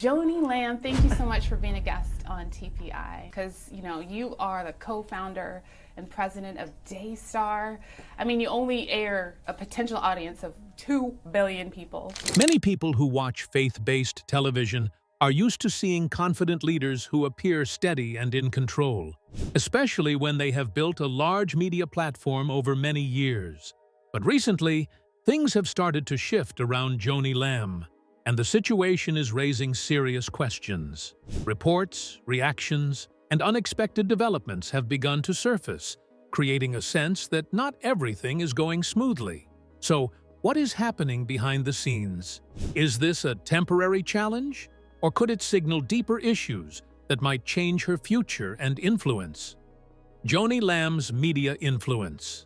Joni Lamb, thank you so much for being a guest on TPI, because you are the co-founder and president of Daystar. I mean, you only air a potential audience of 2 billion people. Many people who watch faith-based television are used to seeing confident leaders who appear steady and in control, especially when they have built a large media platform over many years. But recently, things have started to shift around Joni Lamb, and the situation is raising serious questions. Reports, reactions, and unexpected developments have begun to surface, creating a sense that not everything is going smoothly. So, what is happening behind the scenes? Is this a temporary challenge? Or could it signal deeper issues that might change her future and influence? Joni Lamb's media influence.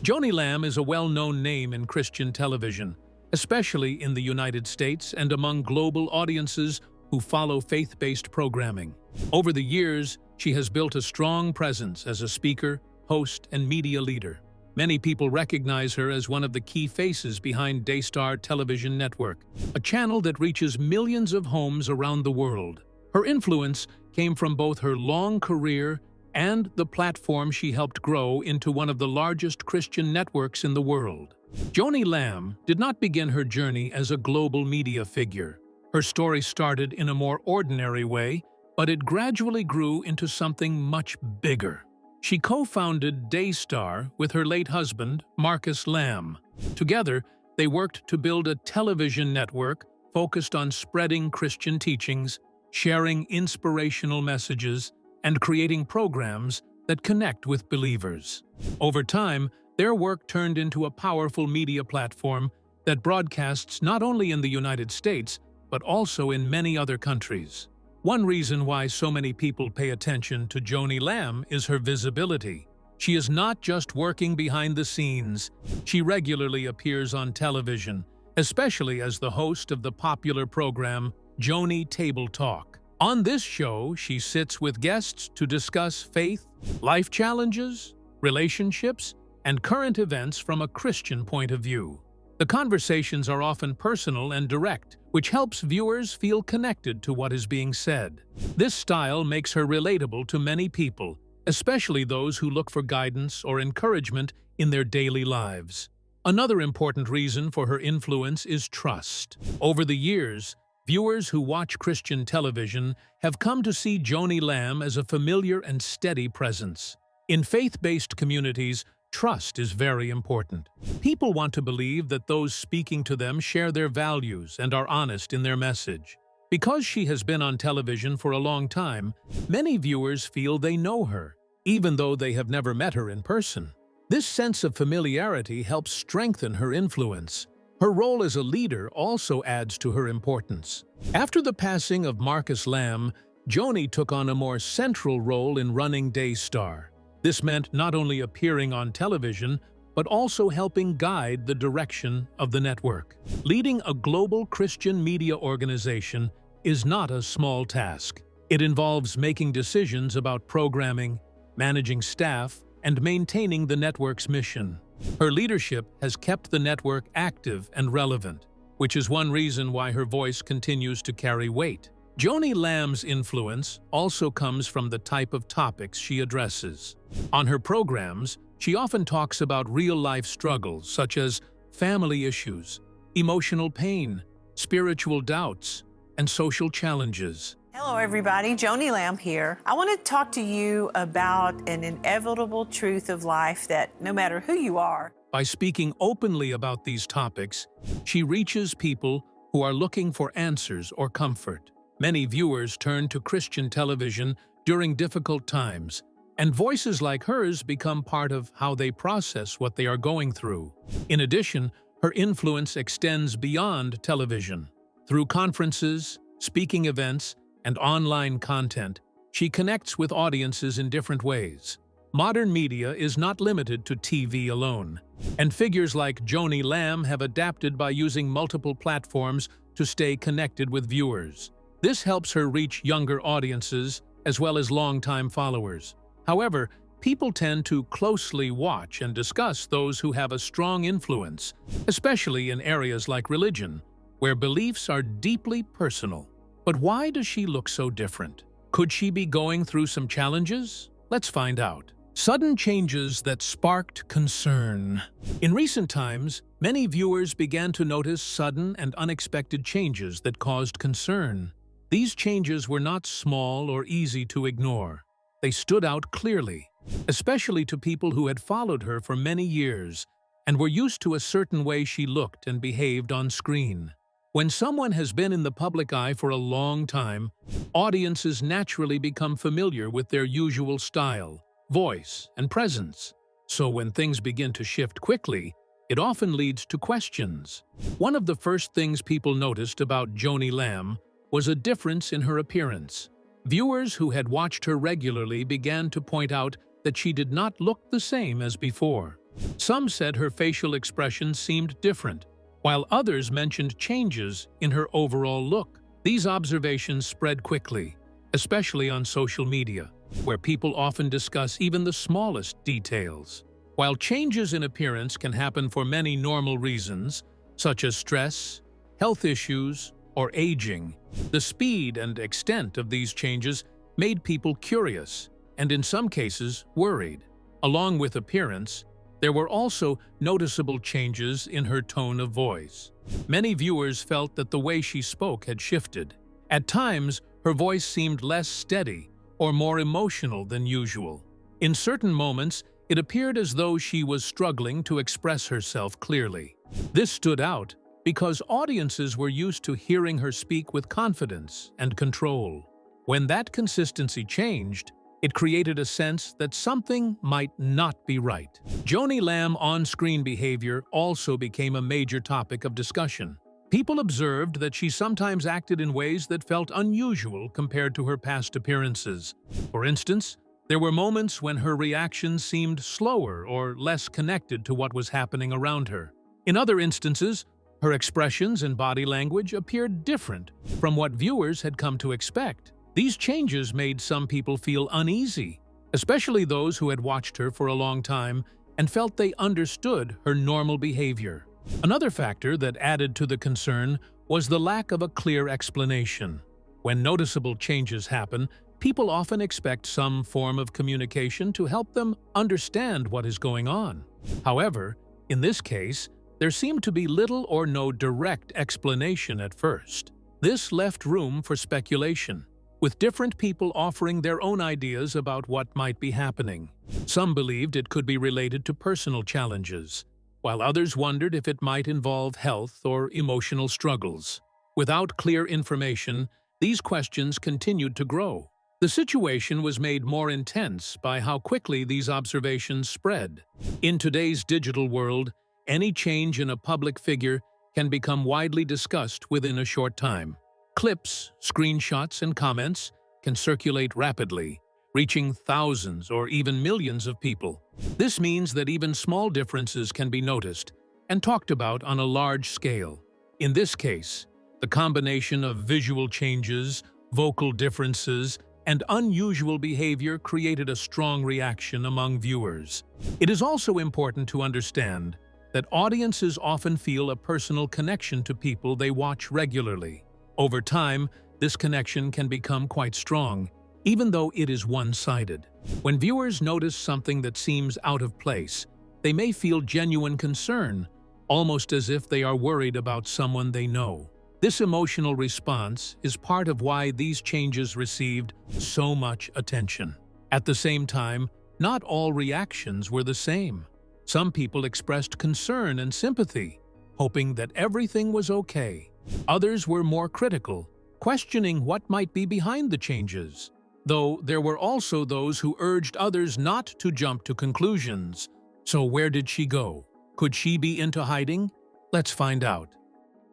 Joni Lamb is a well-known name in Christian television, especially in the United States and among global audiences who follow faith-based programming. Over the years, she has built a strong presence as a speaker, host, and media leader. Many people recognize her as one of the key faces behind Daystar television network, a channel that reaches millions of homes around the world. Her influence came from both her long career and the platform she helped grow into one of the largest Christian networks in the world. Joni Lamb did not begin her journey as a global media figure. Her story started in a more ordinary way, but it gradually grew into something much bigger. She co-founded Daystar with her late husband, Marcus Lamb. Together, they worked to build a television network focused on spreading Christian teachings, sharing inspirational messages, and creating programs that connect with believers. Over time, their work turned into a powerful media platform that broadcasts not only in the United States, but also in many other countries. One reason why so many people pay attention to Joni Lamb is her visibility. She is not just working behind the scenes. She regularly appears on television, especially as the host of the popular program Joni Table Talk. On this show, she sits with guests to discuss faith, life challenges, relationships, and current events from a Christian point of view. The conversations are often personal and direct, which helps viewers feel connected to what is being said. This style makes her relatable to many people, especially those who look for guidance or encouragement in their daily lives. Another important reason for her influence is trust. Over the years, viewers who watch Christian television have come to see Joni Lamb as a familiar and steady presence. In faith-based communities, trust is very important. People want to believe that those speaking to them share their values and are honest in their message. Because she has been on television for a long time, many viewers feel they know her, even though they have never met her in person. This sense of familiarity helps strengthen her influence. Her role as a leader also adds to her importance. After the passing of Marcus Lamb, Joni took on a more central role in running Daystar. This meant not only appearing on television, but also helping guide the direction of the network. Leading a global Christian media organization is not a small task. It involves making decisions about programming, managing staff, and maintaining the network's mission. Her leadership has kept the network active and relevant, which is one reason why her voice continues to carry weight. Joni Lamb's influence also comes from the type of topics she addresses. On her programs, she often talks about real-life struggles such as family issues, emotional pain, spiritual doubts, and social challenges. Hello everybody, Joni Lamb here. I want to talk to you about an inevitable truth of life that no matter who you are. By speaking openly about these topics, she reaches people who are looking for answers or comfort. Many viewers turn to Christian television during difficult times, and voices like hers become part of how they process what they are going through. In addition, her influence extends beyond television. Through conferences, speaking events, and online content, she connects with audiences in different ways. Modern media is not limited to TV alone, and figures like Joni Lamb have adapted by using multiple platforms to stay connected with viewers. This helps her reach younger audiences as well as longtime followers. However, people tend to closely watch and discuss those who have a strong influence, especially in areas like religion, where beliefs are deeply personal. But why does she look so different? Could she be going through some challenges? Let's find out. Sudden changes that sparked concern. In recent times, many viewers began to notice sudden and unexpected changes that caused concern. These changes were not small or easy to ignore. They stood out clearly, especially to people who had followed her for many years and were used to a certain way she looked and behaved on screen. When someone has been in the public eye for a long time, audiences naturally become familiar with their usual style, voice, and presence. So when things begin to shift quickly, it often leads to questions. One of the first things people noticed about Joni Lamb was a difference in her appearance. Viewers who had watched her regularly began to point out that she did not look the same as before. Some said her facial expression seemed different, while others mentioned changes in her overall look. These observations spread quickly, especially on social media, where people often discuss even the smallest details. While changes in appearance can happen for many normal reasons, such as stress, health issues, or aging, the speed and extent of these changes made people curious and, in some cases, worried. Along with appearance, there were also noticeable changes in her tone of voice. Many viewers felt that the way she spoke had shifted. At times, her voice seemed less steady or more emotional than usual. In certain moments, it appeared as though she was struggling to express herself clearly. This stood out because audiences were used to hearing her speak with confidence and control. When that consistency changed, it created a sense that something might not be right. Joni Lamb on-screen behavior also became a major topic of discussion. People observed that she sometimes acted in ways that felt unusual compared to her past appearances. For instance, there were moments when her reactions seemed slower or less connected to what was happening around her. In other instances, her expressions and body language appeared different from what viewers had come to expect. These changes made some people feel uneasy, especially those who had watched her for a long time and felt they understood her normal behavior. Another factor that added to the concern was the lack of a clear explanation. When noticeable changes happen, people often expect some form of communication to help them understand what is going on. However, in this case, there seemed to be little or no direct explanation at first. This left room for speculation, with different people offering their own ideas about what might be happening. Some believed it could be related to personal challenges, while others wondered if it might involve health or emotional struggles. Without clear information, these questions continued to grow. The situation was made more intense by how quickly these observations spread. In today's digital world, any change in a public figure can become widely discussed within a short time. Clips, screenshots, and comments can circulate rapidly, reaching thousands or even millions of people. This means that even small differences can be noticed and talked about on a large scale. In this case, the combination of visual changes, vocal differences, and unusual behavior created a strong reaction among viewers. It is also important to understand that audiences often feel a personal connection to people they watch regularly. Over time, this connection can become quite strong, even though it is one-sided. When viewers notice something that seems out of place, they may feel genuine concern, almost as if they are worried about someone they know. This emotional response is part of why these changes received so much attention. At the same time, not all reactions were the same. Some people expressed concern and sympathy, hoping that everything was okay. Others were more critical, questioning what might be behind the changes. Though there were also those who urged others not to jump to conclusions. So where did she go? Could she be into hiding? Let's find out.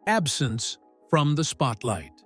Absence from the spotlight.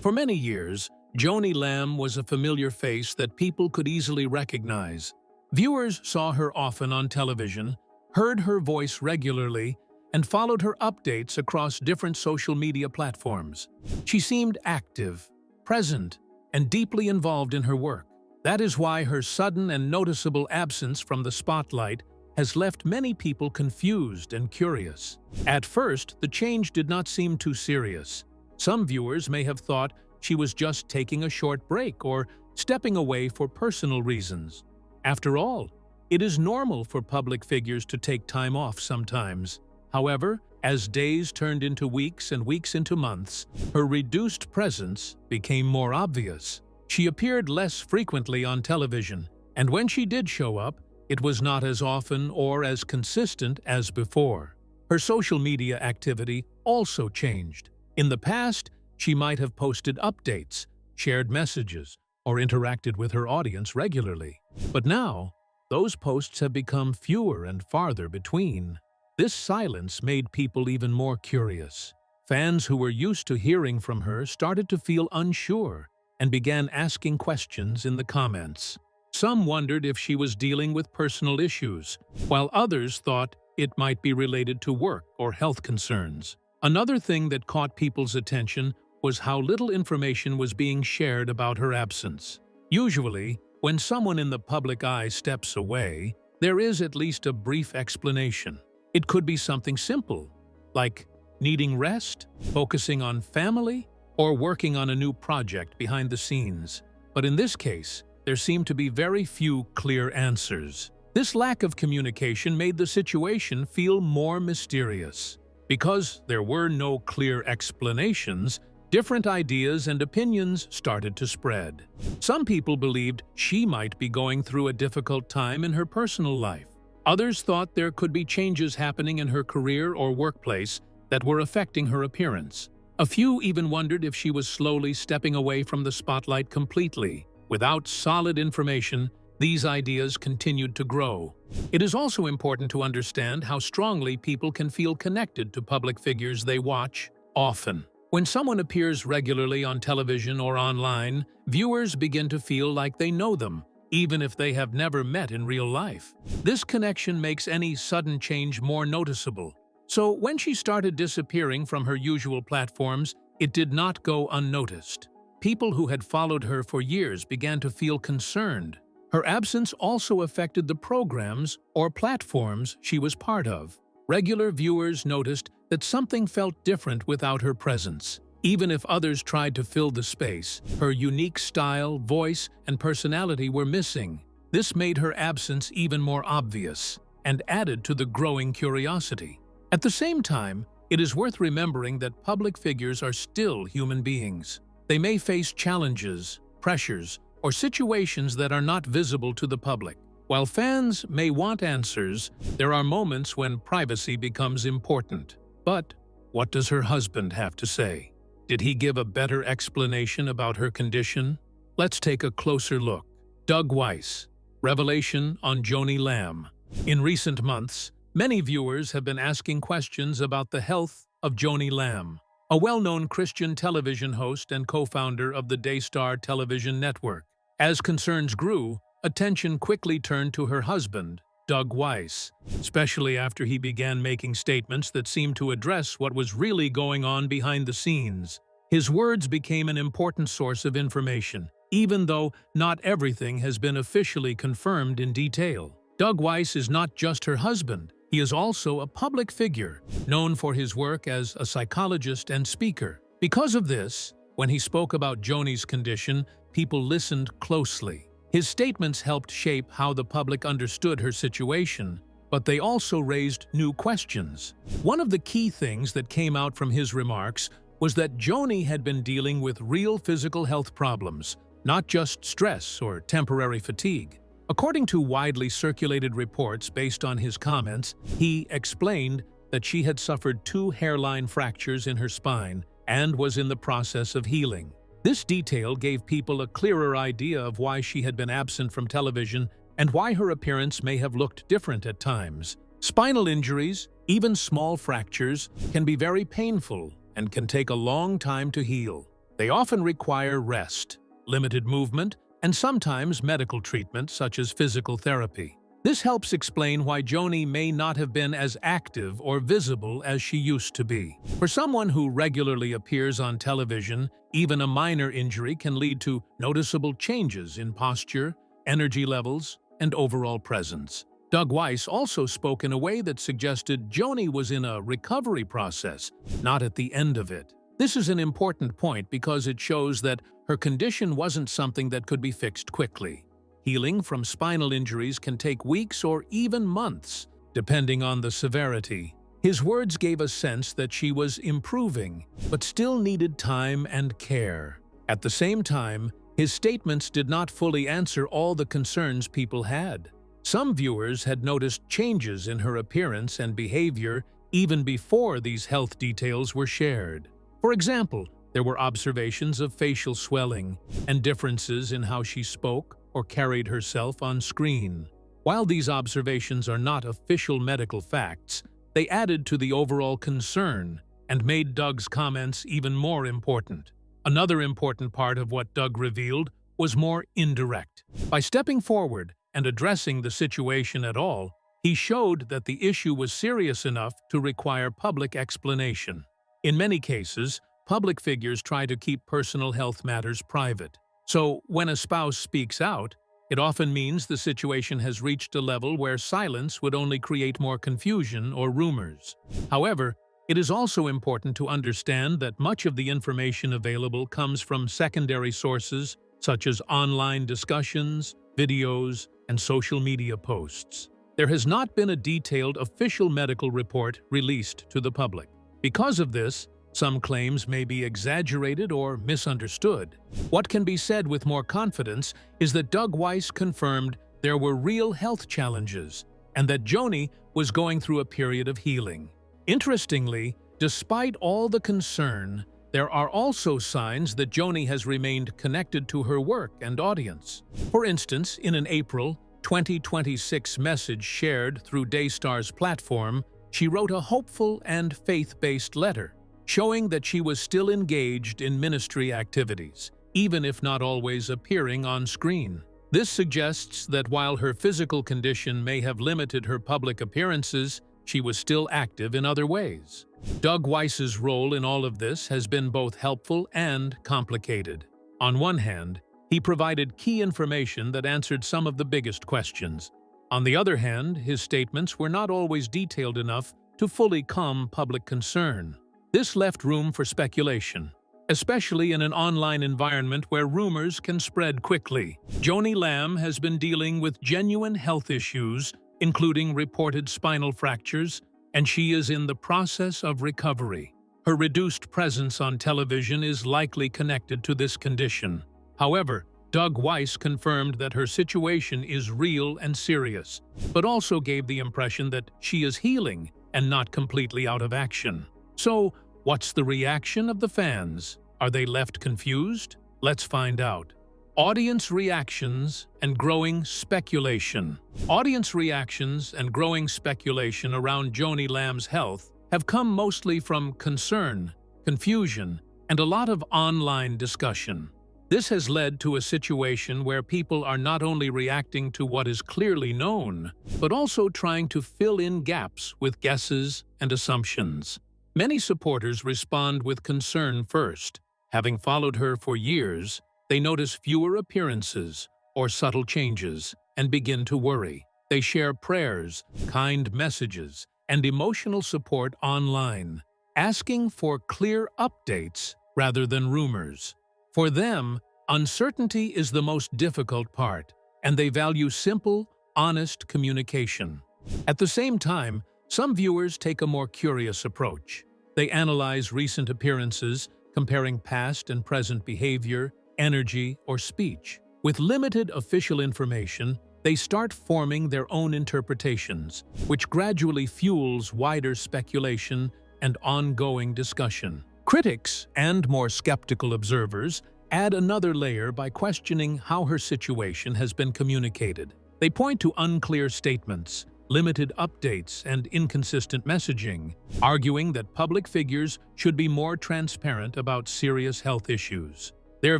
For many years, Joni Lamb was a familiar face that people could easily recognize. Viewers saw her often on television, heard her voice regularly, and followed her updates across different social media platforms. She seemed active, present, and deeply involved in her work. That is why her sudden and noticeable absence from the spotlight has left many people confused and curious. At first, the change did not seem too serious. Some viewers may have thought she was just taking a short break or stepping away for personal reasons. After all, it is normal for public figures to take time off sometimes. However, as days turned into weeks and weeks into months, her reduced presence became more obvious. She appeared less frequently on television, and when she did show up, it was not as often or as consistent as before. Her social media activity also changed. In the past, she might have posted updates, shared messages, or interacted with her audience regularly. But now, those posts have become fewer and farther between. This silence made people even more curious. Fans who were used to hearing from her started to feel unsure and began asking questions in the comments. Some wondered if she was dealing with personal issues, while others thought it might be related to work or health concerns. Another thing that caught people's attention was how little information was being shared about her absence. Usually, when someone in the public eye steps away, there is at least a brief explanation. It could be something simple, like needing rest, focusing on family, or working on a new project behind the scenes. But in this case, there seemed to be very few clear answers. This lack of communication made the situation feel more mysterious. Because there were no clear explanations, different ideas and opinions started to spread. Some people believed she might be going through a difficult time in her personal life. Others thought there could be changes happening in her career or workplace that were affecting her appearance. A few even wondered if she was slowly stepping away from the spotlight completely. Without solid information, these ideas continued to grow. It is also important to understand how strongly people can feel connected to public figures they watch often. When someone appears regularly on television or online, viewers begin to feel like they know them, even if they have never met in real life. This connection makes any sudden change more noticeable. So when she started disappearing from her usual platforms, it did not go unnoticed. People who had followed her for years began to feel concerned. Her absence also affected the programs or platforms she was part of. Regular viewers noticed that something felt different without her presence. Even if others tried to fill the space, her unique style, voice, and personality were missing. This made her absence even more obvious and added to the growing curiosity. At the same time, it is worth remembering that public figures are still human beings. They may face challenges, pressures, or situations that are not visible to the public. While fans may want answers, there are moments when privacy becomes important. But what does her husband have to say? Did he give a better explanation about her condition? Let's take a closer look. Weiss, revelation on Joni Lamb. In recent months, many viewers have been asking questions about the health of Joni Lamb, a well-known Christian television host and co-founder of the Daystar television network. As concerns grew, attention quickly turned to her husband, Weiss, especially after he began making statements that seemed to address what was really going on behind the scenes. His words became an important source of information, even though not everything has been officially confirmed in detail. Weiss is not just her husband. He is also a public figure, known for his work as a psychologist and speaker. Because of this, when he spoke about Joni's condition, people listened closely. His statements helped shape how the public understood her situation, but they also raised new questions. One of the key things that came out from his remarks was that Joni had been dealing with real physical health problems, not just stress or temporary fatigue. According to widely circulated reports based on his comments, he explained that she had suffered 2 hairline fractures in her spine and was in the process of healing. This detail gave people a clearer idea of why she had been absent from television and why her appearance may have looked different at times. Spinal injuries, even small fractures, can be very painful and can take a long time to heal. They often require rest, limited movement, and sometimes medical treatment such as physical therapy. This helps explain why Joni may not have been as active or visible as she used to be. For someone who regularly appears on television, even a minor injury can lead to noticeable changes in posture, energy levels, and overall presence. Weiss also spoke in a way that suggested Joni was in a recovery process, not at the end of it. This is an important point because it shows that her condition wasn't something that could be fixed quickly. Healing from spinal injuries can take weeks or even months, depending on the severity. His words gave a sense that she was improving, but still needed time and care. At the same time, his statements did not fully answer all the concerns people had. Some viewers had noticed changes in her appearance and behavior even before these health details were shared. For example, there were observations of facial swelling and differences in how she spoke or carried herself on screen. While these observations are not official medical facts, they added to the overall concern and made Doug's comments even more important. Another important part of what Doug revealed was more indirect. By stepping forward and addressing the situation at all, he showed that the issue was serious enough to require public explanation. In many cases, public figures try to keep personal health matters private. So, when a spouse speaks out, it often means the situation has reached a level where silence would only create more confusion or rumors. However, it is also important to understand that much of the information available comes from secondary sources such as online discussions, videos, and social media posts. There has not been a detailed official medical report released to the public. Because of this, some claims may be exaggerated or misunderstood. What can be said with more confidence is that Doug Weiss confirmed there were real health challenges and that Joni was going through a period of healing. Interestingly, despite all the concern, there are also signs that Joni has remained connected to her work and audience. For instance, in an April 2026 message shared through Daystar's platform, she wrote a hopeful and faith-based letter, showing that she was still engaged in ministry activities, even if not always appearing on screen. This suggests that while her physical condition may have limited her public appearances, she was still active in other ways. Doug Weiss's role in all of this has been both helpful and complicated. On one hand, he provided key information that answered some of the biggest questions. On the other hand, his statements were not always detailed enough to fully calm public concern. This left room for speculation, especially in an online environment where rumors can spread quickly. Joni Lamb has been dealing with genuine health issues, including reported spinal fractures, and she is in the process of recovery. Her reduced presence on television is likely connected to this condition. However, Doug Weiss confirmed that her situation is real and serious, but also gave the impression that she is healing and not completely out of action. So, what's the reaction of the fans? Are they left confused? Let's find out. Audience reactions and growing speculation. Audience reactions and growing speculation around Joni Lamb's health have come mostly from concern, confusion, and a lot of online discussion. This has led to a situation where people are not only reacting to what is clearly known, but also trying to fill in gaps with guesses and assumptions. Many supporters respond with concern first. Having followed her for years, they notice fewer appearances or subtle changes and begin to worry. They share prayers, kind messages, and emotional support online, asking for clear updates rather than rumors. For them, uncertainty is the most difficult part, and they value simple, honest communication. At the same time, some viewers take a more curious approach. They analyze recent appearances, comparing past and present behavior, energy, or speech. With limited official information, they start forming their own interpretations, which gradually fuels wider speculation and ongoing discussion. Critics and more skeptical observers add another layer by questioning how her situation has been communicated. They point to unclear statements, limited updates, and inconsistent messaging, arguing that public figures should be more transparent about serious health issues. Their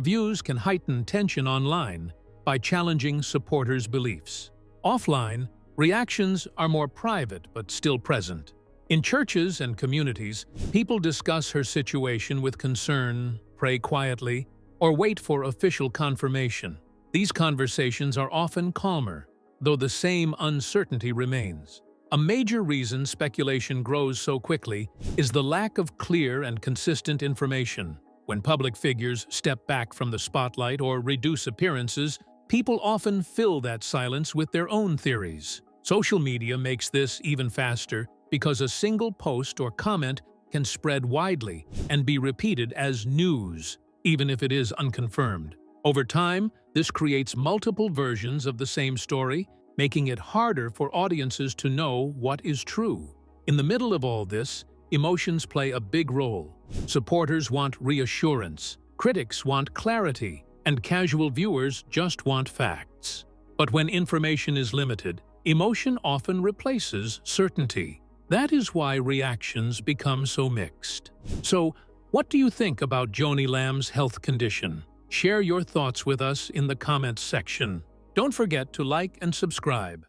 views can heighten tension online by challenging supporters' beliefs. Offline, reactions are more private but still present. In churches and communities, people discuss her situation with concern, pray quietly, or wait for official confirmation. These conversations are often calmer, though the same uncertainty remains. A major reason speculation grows so quickly is the lack of clear and consistent information. When public figures step back from the spotlight or reduce appearances, people often fill that silence with their own theories. Social media makes this even faster because a single post or comment can spread widely and be repeated as news, even if it is unconfirmed. Over time, this creates multiple versions of the same story, making it harder for audiences to know what is true. In the middle of all this, emotions play a big role. Supporters want reassurance, critics want clarity, and casual viewers just want facts. But when information is limited, emotion often replaces certainty. That is why reactions become so mixed. So, what do you think about Joni Lamb's health condition? Share your thoughts with us in the comments section. Don't forget to like and subscribe.